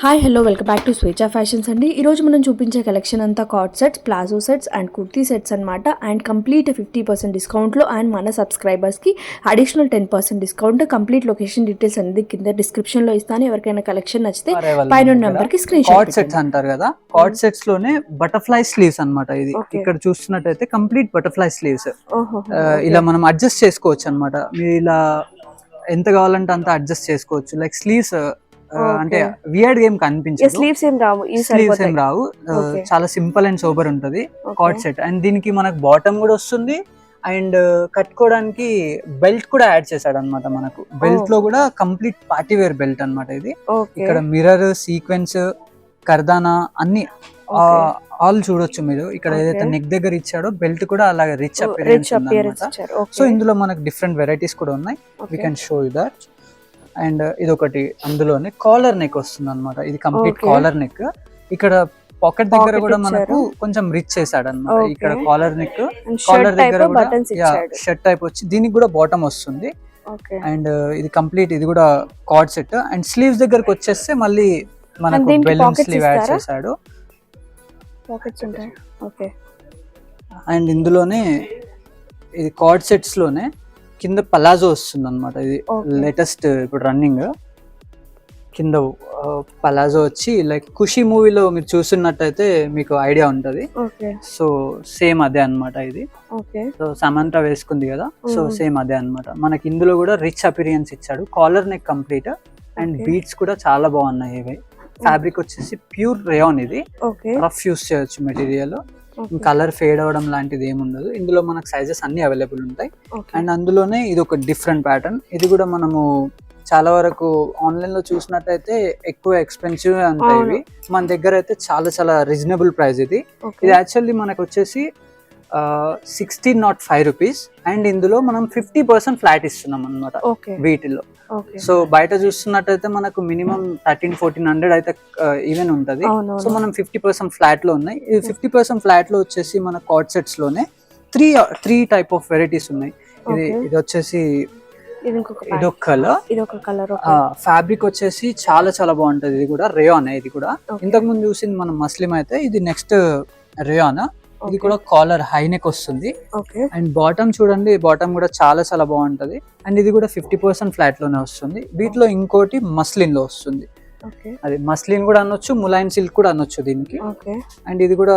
Hi hello welcome back to స్వేచ్ఛ fashions అండి. ఈరోజు మనం చూపించే కలెక్షన్ అంతా card sets, palazzo sets and kurti sets అనమాట. అండ్ కంప్లీట్ 50% డిస్కౌంట్లో అండ్ మన సబ్స్క్రైబర్స్కి additional 10% discount. Complete location details అనేది కింద డిస్క్రిప్షన్లో ఇస్తాను. ఎవరికైనా కలెక్షన్ నచ్చితే పైన నెంబర్కి స్క్రీన్ షాట్. కార్డ్ సెట్స్ అంటారు కదా, కార్డ్ సెట్స్ లోనే బటర్ఫ్లై స్లీవ్స్ అన్నమాట. ఇది ఇక్కడ చూస్తున్నట్టయితే కంప్లీట్ బటర్ఫ్లై స్లీవ్స్ ఇలా మనం అడ్జస్ట్ చేసుకోవచ్చు అన్నమాట. మీరు ఇలా ఎంత కావాలంటే అంత అడ్జస్ట్ చేసుకోవచ్చు. లైక్ స్లీవ్స్ అంటే వియర్డ్ గేమ్ కనిపించదు, స్లీవ్స్ ఏం రావు. చాలా సింపుల్ అండ్ సోబర్ ఉంటది కార్డ్ సెట్. అండ్ దీనికి మనకు బాటమ్ కూడా వస్తుంది అండ్ కట్టుకోవడానికి బెల్ట్ కూడా యాడ్ చేశాడు అనమాట. మనకు బెల్ట్ లో కూడా కంప్లీట్ పార్టీ వేర్ బెల్ట్ అన్నమాట. ఇది ఇక్కడ మిర్రర్, సీక్వెన్స్, కర్దానా అన్ని ఆల్ చూడొచ్చు మీరు. ఇక్కడ ఏదైతే నెక్ దగ్గర ఇచ్చాడో బెల్ట్ కూడా అలాగే రిచ్ అపియరెన్స్ అన్నమాట. సో ఇందులో మనకు డిఫరెంట్ వెరైటీస్ కూడా ఉన్నాయి. We can show you that. And ఇది ఒకటి అందులోనే కాలర్ నెక్ వస్తుంది అనమాట. ఇది కంప్లీట్ కాలర్ నెక్. ఇక్కడ పాకెట్ దగ్గర కూడా మనకు కొంచెం రిచ్ చేశాడు అనమాట. ఇక్కడ కాలర్ నెక్, కాలర్ దగ్గర కూడా షర్ట్ టైప్ వచ్చి దీనికి కూడా బాటమ్ వస్తుంది. అండ్ ఇది కంప్లీట్, ఇది కూడా కార్డ్ సెట్. అండ్ స్లీవ్స్ దగ్గరకు వచ్చేస్తే మళ్ళీ మనకు బెలూన్ స్లీవ్ యాడ్ చేశాడు. అండ్ ఇందులోనే ఇది కార్డ్ సెట్స్ లోనే కింద పలాజో వస్తుంది అనమాట. ఇది లేటెస్ట్ ఇప్పుడు రన్నింగ్. కింద పలాజో వచ్చి లైక్ ఖుషి మూవీలో మీరు చూస్తున్నట్టయితే మీకు ఐడియా ఉంటది. సో సేమ్ అదే అనమాట ఇది. సో సమంత వేసుకుంది కదా, సో సేమ్ అదే అనమాట. మనకి ఇందులో కూడా రిచ్ అపిరియన్స్ ఇచ్చాడు. Collar neck complete and beats కూడా చాలా బాగున్నాయి. ఇవి ఫ్యాబ్రిక్ వచ్చేసి ప్యూర్ రేయాన్. ఇది రఫ్ యూస్ చేయొచ్చు మెటీరియల్. కలర్ ఫేడ్ అవడం లాంటిది ఏమి ఉండదు. ఇందులో మనకు సైజెస్ అన్ని అవైలబుల్ ఉంటాయి. అండ్ అందులోనే ఇది ఒక డిఫరెంట్ ప్యాటర్న్. ఇది కూడా మనము చాలా వరకు ఆన్లైన్ లో చూసినట్టయితే ఎక్కువ ఎక్స్పెన్సివ్ ఉంటాయి. ఇవి మన దగ్గర అయితే చాలా చాలా రీజనబుల్ ప్రైస్. ఇది యాక్చువల్లీ మనకు వచ్చేసి 1605 రూపీస్. అండ్ ఇందులో మనం 50% ఫ్లాట్ ఇస్తున్నాం అనమాట వీటిలో. సో బయట చూస్తున్నట్టయితే మనకు మినిమం 1300-1400 అయితే ఈవెన్ ఉంటది. సో మనం 50% ఫ్లాట్ లో ఉన్నాయి. ఇది 50% ఫ్లాట్ లో వచ్చేసి మన కార్డ్ సెట్స్ లోనే త్రీ టైప్ ఆఫ్ వెరైటీస్ ఉన్నాయి. ఇది వచ్చేసి ఇదొక కలర్. ఫ్యాబ్రిక్ వచ్చేసి చాలా చాలా బాగుంటది. ఇది కూడా రేయాన్. ఇది కూడా ఇంతకు ముందు చూసింది మనం మస్లిం అయితే, ఇది నెక్స్ట్ రేయాన్. ఇది కూడా కాలర్ హై నెక్ వస్తుంది. అండ్ బాటమ్ చూడండి, బాటమ్ కూడా చాలా చాలా బాగుంటది. అండ్ ఇది కూడా 50% ఫ్లాట్ లోనే వస్తుంది. వీటిలో ఇంకోటి మస్లిన్ లో వస్తుంది. అది మస్లిన్ కూడా అనొచ్చు, ములాయన్ సిల్క్ కూడా అనొచ్చు దీనికి. అండ్ ఇది కూడా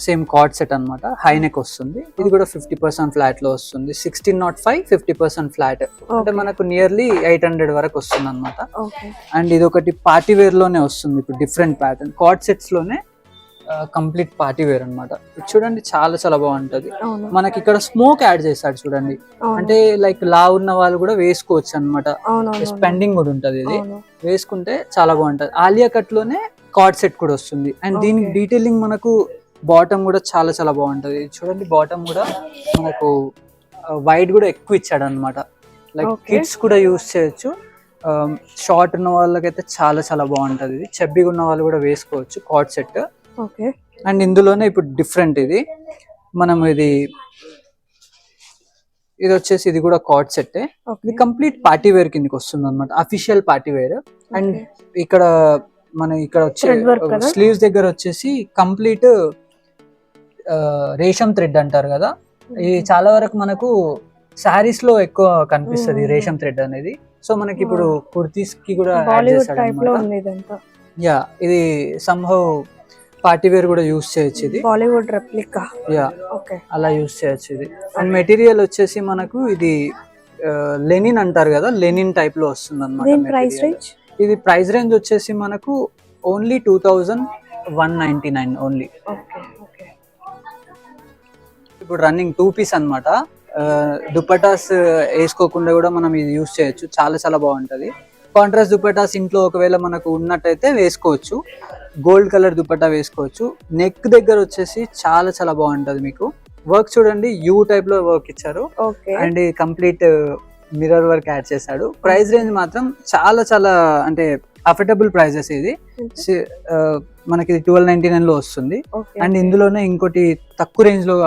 సేమ్ కార్డ్ సెట్ అన్నమాట. హై నెక్ వస్తుంది. ఇది కూడా 50% ఫ్లాట్ లో వస్తుంది. 1605 50% ఫ్లాట్ అంటే మనకు నియర్లీ 800 వరకు వస్తుంది అనమాట. అండ్ ఇది ఒకటి పార్టీ వేర్ లోనే వస్తుంది. ఇప్పుడు డిఫరెంట్ ప్యాటర్న్ కార్డ్ సెట్స్ లోనే కంప్లీట్ పార్టీ వేర్ అనమాట. చూడండి చాలా చాలా బాగుంటది. మనకి ఇక్కడ స్మోక్ యాడ్ చేశాడు చూడండి. అంటే లైక్ లా ఉన్న వాళ్ళు కూడా వేసుకోవచ్చు అనమాట. స్పెండింగ్ కూడా ఉంటది. ఇది వేసుకుంటే చాలా బాగుంటది. ఆలియా కట్ లోనే కార్డ్ సెట్ కూడా వస్తుంది. అండ్ దీనికి డీటెయిలింగ్ మనకు బాటమ్ కూడా చాలా చాలా బాగుంటది. చూడండి బాటమ్ కూడా మనకు వైడ్ కూడా ఎక్కువ ఇచ్చాడు అనమాట. లైక్ కిడ్స్ కూడా యూస్ చేయొచ్చు. షార్ట్ ఉన్న వాళ్ళకైతే చాలా చాలా బాగుంటది. ఇది చెబ్బిగా ఉన్న వాళ్ళు కూడా వేసుకోవచ్చు కార్డ్ సెట్. అండ్ ఇందులోనే ఇప్పుడు డిఫరెంట్ ఇది మనం ఇది వచ్చేసి ఇది కూడా కార్డ్ సెట్. ఇది కంప్లీట్ పార్టీ వేర్ కిందకి వస్తుంది అనమాట. Official party wear. అండ్ ఇక్కడ వచ్చే స్లీవ్స్ దగ్గర వచ్చేసి కంప్లీట్ రేషం థ్రెడ్ అంటారు కదా. ఇది చాలా వరకు మనకు శారీస్ లో ఎక్కువ కనిపిస్తుంది రేషం థ్రెడ్ అనేది. సో మనకి ఇప్పుడు కుర్తీస్ కి కూడా యాడ్ చేశాడు. యా ఇది సంహౌ పార్టీ వేర్ కూడా యూస్ చేయొచ్చు. ఇది బాలీవుడ్ రెప్లికా. యా అలా యూస్ చేయొచ్చు. ఇది అండ్ మెటీరియల్ వచ్చేసి మనకు ఇది లెనిన్ అంటారు కదా, లెనిన్ టైప్ లో వస్తుంది అనమాట. ఇది ప్రైస్ రేంజ్ వచ్చేసి మనకు ఓన్లీ 2199 ఓన్లీ. ఇప్పుడు రన్నింగ్ 2 పీస్ అనమాట. దుపటాస్ వేసుకోకుండా కూడా మనం ఇది యూస్ చేయొచ్చు. చాలా చాలా బాగుంటది. కాంట్రాస్ట్ దుపటాస్ ఇంట్లో ఒకవేళ మనకు ఉన్నట్టయితే వేసుకోవచ్చు. గోల్డ్ కలర్ దుపట్టా వేసుకోవచ్చు. నెక్ దగ్గర వచ్చేసి చాలా చాలా బాగుంటది. మీకు వర్క్ చూడండి, యూ టైప్ లో వర్క్ ఇచ్చారు. And complete mirror work add చేశాడు. ప్రైస్ రేంజ్ మాత్రం చాలా చాలా అంటే అఫోర్డబుల్ ప్రైజెస్. ఇది మనకి 1299 లో వస్తుంది. అండ్ ఇందులోనే ఇంకోటి తక్కువ రేంజ్ లో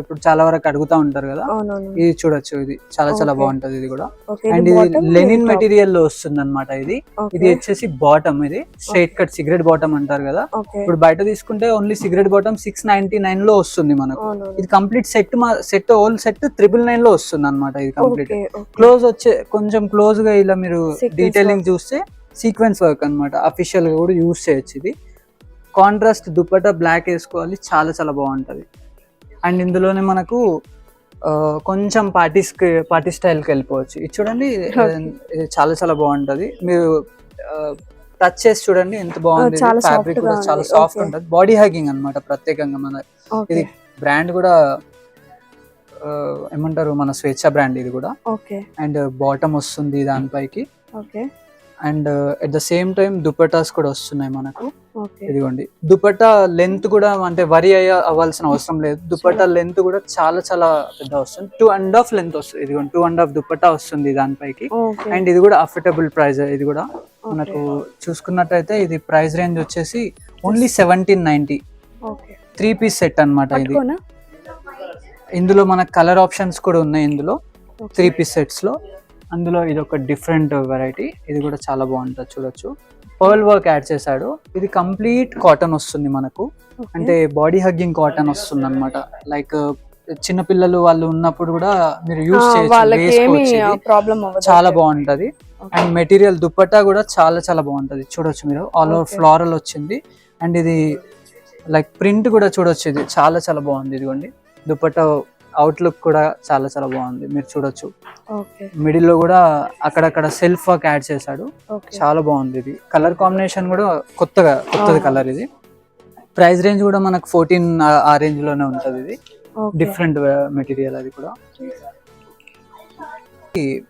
ఇప్పుడు చాలా వరకు అడుగుతా ఉంటారు కదా, అవునవును. ఇది చూడొచ్చు, ఇది చాలా చాలా Okay. బాగుంటది ఇది కూడా. Okay, అండ్ ఇది ఇది bottom, లెనిన్ ఇది top. మెటీరియల్ లో వస్తుంది అనమాట ఇది. Okay. ఇది వచ్చేసి బాటమ్, ఇది స్ట్రైట్ కట్ సిగరెట్ బాటమ్ అంటారు కదా. Okay. ఇప్పుడు బయట తీసుకుంటే ఓన్లీ సిగరెట్ బాటమ్ 699 లో వస్తుంది మనకు. అవునవును. ఇది కంప్లీట్ సెట్ హోల్ సెట్ 999 లో వస్తుంది అనమాట ఇది కంప్లీట్. Okay, okay. క్లోజ్ వచ్చే కొంచెం క్లోజ్ గా ఇలా మీరు Sequence డీటెయిలింగ్ చూస్తే సీక్వెన్స్ వర్క్ అనమాట, అఫీషియల్ గా కూడా యూజ్ చేయొచ్చు. ఇది కాంట్రాస్ట్ దుపట్టా బ్లాక్ వేసుకోవాలి, చాలా చాలా బాగుంటది. అండ్ ఇందులోనే మనకు కొంచెం పార్టీ స్టైల్కి వెళ్ళిపోవచ్చు. ఇది చూడండి, ఇది చాలా చాలా బాగుంటది. మీరు టచ్ చేసి చూడండి ఎంత బాగుంది. ఫ్యాబ్రిక్ కూడా చాలా సాఫ్ట్ ఉంటుంది, బాడీ హగ్గింగ్ అన్నమాట ప్రత్యేకంగా. మన ఇది బ్రాండ్ కూడా ఏమంటారు, మన స్వేచ్ఛ బ్రాండ్ ఇది కూడా. అండ్ బాటమ్ వస్తుంది దానిపైకి. And at the same time dupattas కూడా వస్తున్నాయి మనకు. ఇదిగోండి, దుపట్టా లెంత్ కూడా అంటే వరి అవ్వాల్సిన అవసరం లేదు. దుపట్టా లెంత్ కూడా చాలా చాలా పెద్ద వస్తుంది, 2.5 లెంత్ వస్తుంది. ఇదిగోండి 2.5 దుపట్టా వస్తుంది దానిపైకి. అండ్ ఇది కూడా అఫోర్డబుల్ ప్రైస్. ఇది కూడా మనకు చూసుకున్నట్టయితే ఇది ప్రైస్ రేంజ్ వచ్చేసి ఓన్లీ 1790. 3 పీస్ సెట్ అన్నమాట ఇది. ఇందులో మనకు కలర్ ఆప్షన్స్ కూడా ఉన్నాయి ఇందులో 3 పీస్ సెట్స్ లో. అందులో ఇది ఒక డిఫరెంట్ వెరైటీ, ఇది కూడా చాలా బాగుంటుంది, చూడొచ్చు. పర్ల్ వర్క్ యాడ్ చేశాడు. ఇది కంప్లీట్ కాటన్ వస్తుంది మనకు, అంటే బాడీ హగ్గింగ్ కాటన్ వస్తుంది అనమాట. లైక్ చిన్నపిల్లలు వాళ్ళు ఉన్నప్పుడు కూడా మీరు యూజ్ చేయొచ్చు, చాలా బాగుంటది. అండ్ మెటీరియల్ దుపట్టా కూడా చాలా చాలా బాగుంటది, చూడొచ్చు మీరు. ఆల్ ఓవర్ ఫ్లోరల్ వచ్చింది. అండ్ ఇది లైక్ ప్రింట్ కూడా చూడొచ్చు, ఇది చాలా చాలా బాగుంది. ఇదిగోండి దుపట్టా అవుట్లుక్ కూడా చాలా చాలా బాగుంది, మీరు చూడొచ్చు. మిడిల్ లో కూడా అక్కడక్కడ సెల్ఫ్ వర్క్ యాడ్ చేశాడు, చాలా బాగుంది. ఇది కలర్ కాంబినేషన్ కూడా కొత్తది కలర్. ఇది ప్రైస్ రేంజ్ కూడా మనకు 14 ఆ రేంజ్ లోనే ఉంటది. ఇది డిఫరెంట్ మెటీరియల్, అది కూడా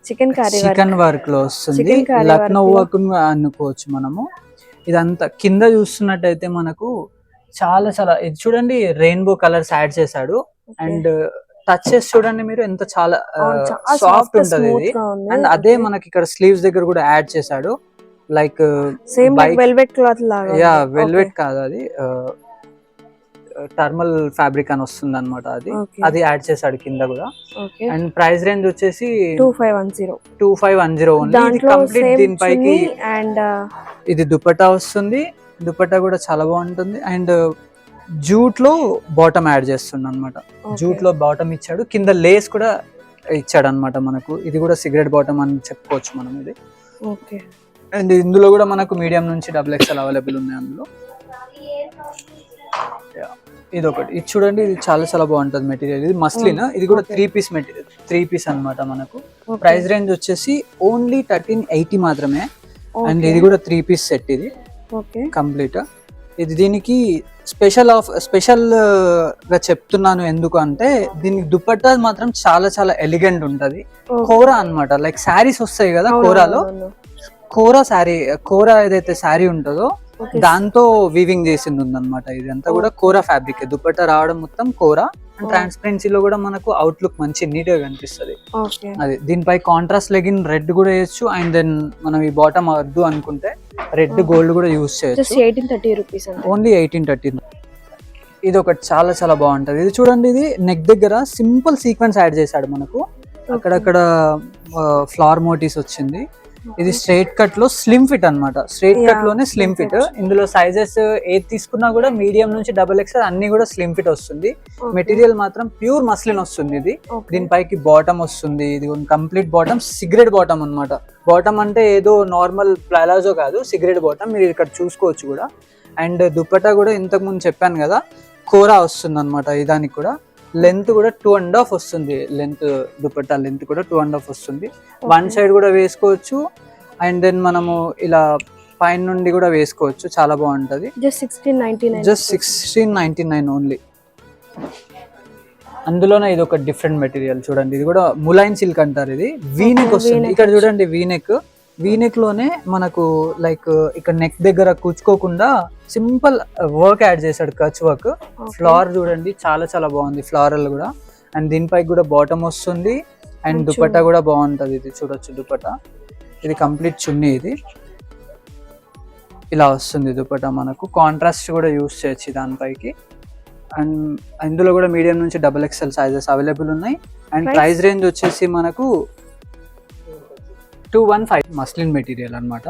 చికెన్ వర్క్ లో వస్తుంది. లక్నో వర్క్ అనుకోవచ్చు మనము. ఇదంతా కింద చూస్తున్నట్టయితే మనకు చాలా చాలా, ఇది చూడండి రెయిన్బో కలర్స్ యాడ్ చేశాడు. అండ్ టచ్ చేసి చూడండి మీరు, ఎంత చాలా సాఫ్ట్ ఉంటది ఇది. అండ్ అదే మనకి ఇక్కడ స్లీవ్స్ దగ్గర కూడా యాడ్ చేశాడు, లైక్ వెల్వెట్ క్లాత్ లాగా. యా, వెల్వెట్ కాదు, అది టర్మల్ ఫ్యాబ్రిక్ అని వస్తుంది అనమాట. అది యాడ్ చేశాడు కింద కూడా. అండ్ ప్రైస్ రేంజ్ వచ్చేసి 2510 ఓన్లీ. కంప్లీట్ దీనిపైకి అండ్ ఇది దుపట్టా వస్తుంది, దుపట్టా కూడా చాలా బాగుంటుంది. అండ్ జూట్ లో బాటమ్ యాడ్ చేస్తుంది అనమాట. జూట్ లో బాటమ్ ఇచ్చాడు, కింద లేస్ కూడా ఇచ్చాడు అనమాట మనకు. ఇది కూడా సిగరెట్ బాటమ్ అని చెప్పుకోవచ్చు మనం ఇది. అండ్ ఇందులో కూడా మనకు మీడియం నుంచి XXL అవైలబుల్ ఉన్నాయి అందులో. ఇది ఒకటి, ఇది చూడండి, ఇది చాలా చాలా బాగుంటది మెటీరియల్. ఇది మస్లిన్, ఇది కూడా 3 పీస్ మెటీరియల్, 3 పీస్ అనమాట మనకు. ప్రైస్ రేంజ్ వచ్చేసి ఓన్లీ 1380 మాత్రమే. అండ్ ఇది కూడా 3 పీస్ సెట్ ఇది కంప్లీట్. ఇది దీనికి స్పెషల్ గా చెప్తున్నాను ఎందుకు అంటే, దీనికి దుపట్టా మాత్రం చాలా చాలా ఎలిగెంట్ ఉంటది. కోరా అన్నమాట, లైక్ శారీస్ వస్తాయి కదా కోరాలో, కోరా ఏదైతే శారీ ఉంటుందో దాంతో వీవింగ్ చేసింది ఉందన్నమాట. ఇదంతా కూడా కోరా ఫ్యాబ్రిక్. దుపట్టా రావడం మొత్తం కోరా. అండ్ ట్రాన్స్పరెన్సీలో కూడా మనకు అవుట్లుక్ మంచి నీట్ గా కనిపిస్తుంది. అది దీనిపై కాంట్రాస్ట్ లెగిన్ రెడ్ కూడా వేయచ్చు. అండ్ దెన్ మనం ఈ బాటమ్ వద్దు అనుకుంటే రెడ్ గోల్డ్ కూడా యూజ్ చేయొచ్చు. 1830 రూపీస్, ఓన్లీ 1830. ఇది ఒకటి చాలా చాలా బాగుంటది. ఇది చూడండి, ఇది నెక్ దగ్గర సింపుల్ సీక్వెన్స్ యాడ్ చేశాడు మనకు. అక్కడక్కడ ఫ్లవర్ మోటివ్స్ వచ్చింది. ఇది స్ట్రైట్ కట్ లో స్లిమ్ ఫిట్ అన్నమాట. స్ట్రైట్ కట్ లోనే స్లిమ్ ఫిట్. ఇందులో సైజెస్ ఏది తీసుకున్నా కూడా మీడియం నుంచి XXL అన్ని కూడా స్లిమ్ ఫిట్ వస్తుంది. మెటీరియల్ మాత్రం ప్యూర్ మస్లిన్ వస్తుంది. ఇది దీనిపైకి బాటమ్ వస్తుంది. ఇది కంప్లీట్ బాటమ్ సిగరెట్ బాటమ్ అన్నమాట. బాటమ్ అంటే ఏదో నార్మల్ ప్లాజో కాదు, సిగరెట్ బాటమ్. మీరు ఇక్కడ చూసుకోవచ్చు కూడా. అండ్ దుపట్టా కూడా ఇంతకు ముందు చెప్పాను కదా, కోరా వస్తుంది అనమాట. దానికి కూడా లెంత్ కూడా 2.5 వస్తుంది. లెంత్ దుపట్టా లెంత్ కూడా 2.5 వస్తుంది. వన్ సైడ్ కూడా వేసుకోవచ్చు. అండ్ దెన్ మనము ఇలా పైన నుండి కూడా వేసుకోవచ్చు, చాలా బాగుంటది. Just 1699 only. అందులోనే ఇది ఒక డిఫరెంట్ మెటీరియల్ చూడండి. ఇది కూడా ములైన్ సిల్క్ అంటారు. ఇది వీనెక్ వస్తుంది. ఇక్కడ చూడండి, వీనెక్ లోనే మనకు లైక్ ఇక్కడ నెక్ దగ్గర కూర్చుకోకుండా సింపుల్ వర్క్ యాడ్ చేశాడు, కచ్ వర్క్. ఫ్లవర్ చూడండి, చాలా చాలా బాగుంది ఫ్లవరల్ కూడా. అండ్ దీనిపై కూడా బాటమ్ వస్తుంది. అండ్ దుపట్టా కూడా బాగుంటది. ఇది చూడొచ్చు దుపట్టా. ఇది కంప్లీట్ చున్నీ. ఇది ఇలా వస్తుంది దుపట్టా మనకు. కాంట్రాస్ట్ కూడా యూస్ చేయొచ్చు దానిపైకి. అండ్ ఇందులో కూడా మీడియం నుంచి XXL సైజెస్ అవైలబుల్ ఉన్నాయి. అండ్ ప్రైస్ రేంజ్ వచ్చేసి మనకు 215 మస్లిన్ మెటీరియల్ అన్నమాట.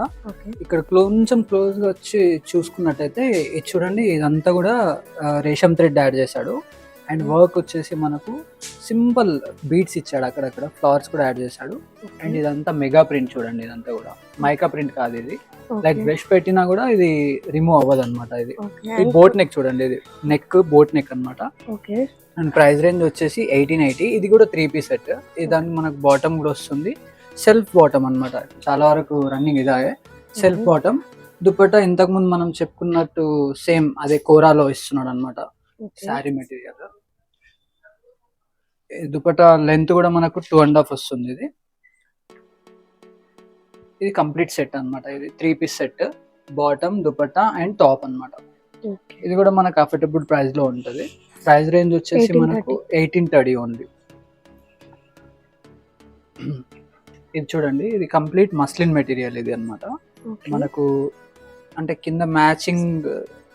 ఇక్కడ కొంచెం క్లోజ్ గా వచ్చి చూసుకున్నట్టయితే ఇది చూడండి, ఇదంతా కూడా రేషం థ్రెడ్ యాడ్ చేశాడు. అండ్ వర్క్ వచ్చేసి మనకు సింపుల్ బీట్స్ ఇచ్చాడు, అక్కడక్కడ ఫ్లవర్స్ కూడా యాడ్ చేశాడు. అండ్ ఇదంతా మెగా ప్రింట్ చూడండి, ఇదంతా కూడా మైకా ప్రింట్ కాదు ఇది. లైక్ బ్రష్ పెట్టినా కూడా ఇది రిమూవ్ అవ్వదు అనమాట. ఇది బోట్ నెక్ చూడండి, ఇది నెక్ బోట్ నెక్ అనమాట. అండ్ ప్రైస్ రేంజ్ వచ్చేసి 1880. ఇది కూడా 3 పీస్ సెట్. ఇది దానికి మనకు బాటమ్ కూడా వస్తుంది, సెల్ఫ్ బాటమ్ అన్నమాట. చాలా వరకు రన్నింగ్ ఇదే సెల్ఫ్ బాటమ్. దుపట్టా ఇంతకు ముందు మనం చెప్పుకున్నట్టు సేమ్ అదే కోరాలో ఇస్తున్నాడు అనమాట, శారీ మెటీరియల్. దుపట్టా లెంత్ కూడా మనకు 2.5 వస్తుంది. ఇది కంప్లీట్ సెట్ అన్నమాట. ఇది 3 piece set, bottom, dupatta and top అన్నమాట. ఇది కూడా మనకు అఫోర్డబుల్ ప్రైస్ లో ఉంటది. ప్రైస్ రేంజ్ వచ్చేసి మనకు 1830 ఓన్లీ. ఇది చూడండి, ఇది కంప్లీట్ మస్లిన్ మెటీరియల్ ఇది అన్నమాట. మనకు అంటే కింద మ్యాచింగ్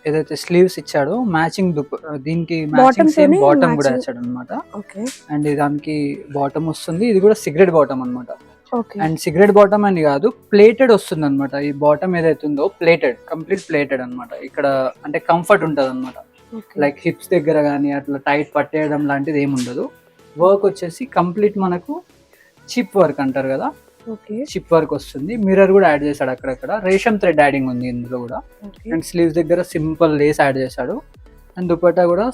ఏదైతే స్లీవ్స్ ఇచ్చాడో మ్యాచింగ్ దీనికి మ్యాచింగ్ సేమ్ బాటమ్ కూడా ఇచ్చాడు అనమాట. అండ్ దానికి బాటమ్ వస్తుంది, ఇది కూడా సిగరెట్ బాటమ్ అన్నమాట. అండ్ సిగరెట్ బాటమ్ అని కాదు, ప్లేటెడ్ వస్తుంది అనమాట. ఈ బాటమ్ ఏదైతే ఉందో ప్లేటెడ్, కంప్లీట్ ప్లేటెడ్ అన్నమాట. ఇక్కడ అంటే కంఫర్ట్ ఉంటది అనమాట. లైక్ హిప్స్ దగ్గర కానీ అట్లా టైట్ పట్టేయడం లాంటిది ఏమి ఉండదు. వర్క్ వచ్చేసి కంప్లీట్ మనకు చిప్ వర్క్ అంటారు కదా, చిప్ వర్క్ వస్తుంది. మిర్రర్ కూడా యాడ్ చేశాడు అక్కడక్కడ. రేషం థ్రెడ్ యాడింగ్ ఉంది ఇందులో కూడా. అండ్ స్లీవ్స్ దగ్గర సింపుల్ లేస్ యాడ్ చేశాడు. అండ్ దుపట్టా కూడా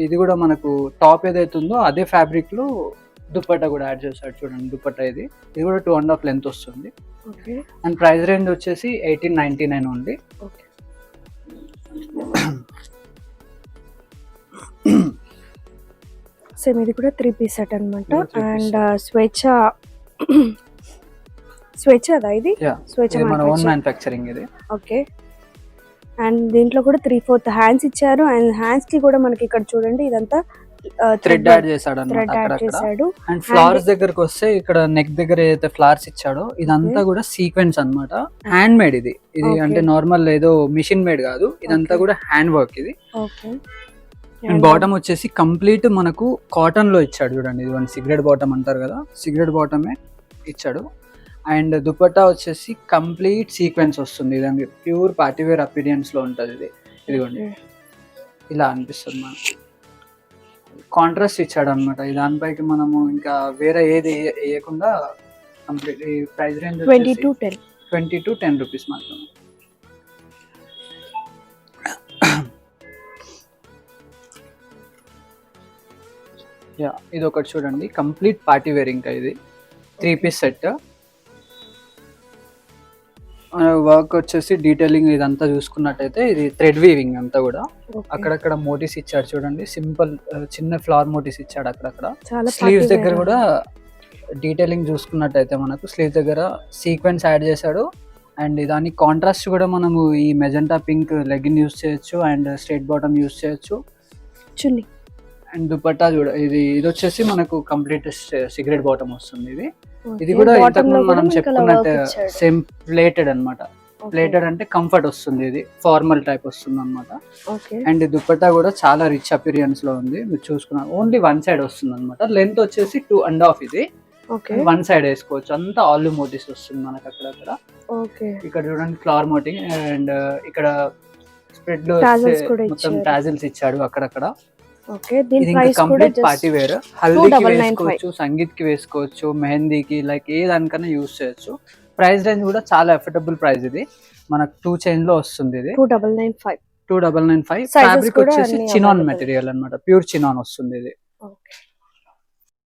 ఇది కూడా మనకు టాప్ ఏదైతే ఉందో అదే ఫ్యాబ్రిక్ లో దుపట్టా కూడా యాడ్ చేశాడు. చూడండి దుపట్టా ఇది కూడా 2.5 లెంత్ వస్తుంది. అండ్ ప్రైస్ రేంజ్ వచ్చేసి 1899 ఉంది. సేమ్ ఇది కూడా 3 పీస్ సెట్ అన్నమాట. అండ్ స్వేచ్ఛదా ఇది? స్వేచ్ఛ మన ఓన్ మ్యానుఫ్యాక్చరింగ్ ఇది. ఓకే. అండ్ దీంట్లో కూడా 3/4 హ్యాండ్స్ ఇచ్చారు. అండ్ హ్యాండ్స్ కి కూడా మనకి ఇక్కడ చూడండి ఇదంతా థ్రెడ్ యాడ్ చేశాడు అన్నమాట. అండ్ ఫ్లవర్స్ దగ్గరకు వస్తే ఇక్కడ నెక్ దగ్గర ఏదైతే ఫ్లవర్స్ ఇచ్చాడో ఇదంతా కూడా సీక్వెన్స్ అన్నమాట. హ్యాండ్ మేడ్ ఇది అంటే నార్మల్ ఏదో మిషన్ మేడ్ కాదు, ఇదంతా కూడా హ్యాండ్ వర్క్ ఇది. అండ్ బాటమ్ వచ్చేసి కంప్లీట్ మనకు కాటన్ లో ఇచ్చాడు. చూడండి ఇది వన్ సిగరెట్ బాటమ్ అంటారు కదా, సిగరెట్ బాటమే ఇచ్చాడు. అండ్ దుపట్టా వచ్చేసి కంప్లీట్ సీక్వెన్స్ వస్తుంది. దానికి ప్యూర్ పార్టీవేర్ అపీరియన్స్ లో ఉంటుంది ఇది. ఇదిగోండి ఇలా అనిపిస్తుంది మనకు. కాంట్రాస్ట్ ఇచ్చాడు అనమాట. దానిపైకి మనము ఇంకా వేరే ఏది వేయకుండా కంప్లీట్. ఈ ప్రైస్ రేంజ్ 20 to 10 రూపీస్ మాత్రమే. ఇది ఒకటి చూడండి, కంప్లీట్ పార్టీ వేర్. ఇంకా ఇది 3 పీస్ సెట్. వర్క్ వచ్చేసి డీటెయిలింగ్ ఇదంతా చూసుకున్నట్టయితే ఇది థ్రెడ్ వీవింగ్ అంతా కూడా. అక్కడక్కడ మోటివ్స్ ఇచ్చాడు చూడండి, సింపుల్ చిన్న ఫ్లవర్ మోటివ్స్ ఇచ్చాడు అక్కడక్కడ. స్లీవ్స్ దగ్గర కూడా డీటెయిలింగ్ చూసుకున్నట్టయితే మనకు స్లీవ్స్ దగ్గర సీక్వెన్స్ యాడ్ చేశాడు. అండ్ దానికి కాంట్రాస్ట్ కూడా మనము ఈ మెజెంటా పింక్ లెగిన్ యూస్ చేయొచ్చు అండ్ స్ట్రైట్ బాటమ్ యూస్ చేయొచ్చు. చున్నీ అండ్ దుపట్టా చూడ ఇది వచ్చేసి మనకు కంప్లీట్ సిగరెట్ బాటమ్ వస్తుంది. ఇది కూడా ఇంతకుముందు మనం చెప్పుకున్నట్టు సేమ్ ప్లేటెడ్ అన్నమాట. ప్లేటెడ్ అంటే కంఫర్ట్ వస్తుంది, ఇది ఫార్మల్ టైప్ వస్తుంది అనమాట. అండ్ దుపట్టా కూడా చాలా రిచ్ అపీరియన్స్ లో ఉంది. మీరు చూసుకున్నారు ఓన్లీ వన్ సైడ్ వస్తుంది అనమాట. లెంత్ వచ్చేసి 2.5 ఇది. వన్ సైడ్ వేసుకోవచ్చు. అంతా ఆల్ మోటివ్స్ వస్తుంది మనకు అక్కడక్కడ. ఇక్కడ చూడండి ఫ్లవర్ మోటివ్. అండ్ ఇక్కడ స్ప్రెడ్ లో మొత్తం టాజిల్స్ ఇచ్చాడు అక్కడక్కడ. Complete party wear. హల్దీకి వేసుకోవచ్చు, సంగీత్ కి వేసుకోవచ్చు, మెహందీకి, లైక్ ఏ దానికన్నా యూస్ చేయొచ్చు. ప్రైస్ రేంజ్ కూడా చాలా అఫోర్డబుల్ ప్రైస్. ఇది మనకు 2 చైన్ లో వస్తుంది. ఇది 299. ఫ్యాబ్రిక్ వచ్చేసి చినాన్ మెటీరియల్ అన్నమాట, ప్యూర్ చినాన్ వస్తుంది ఇది.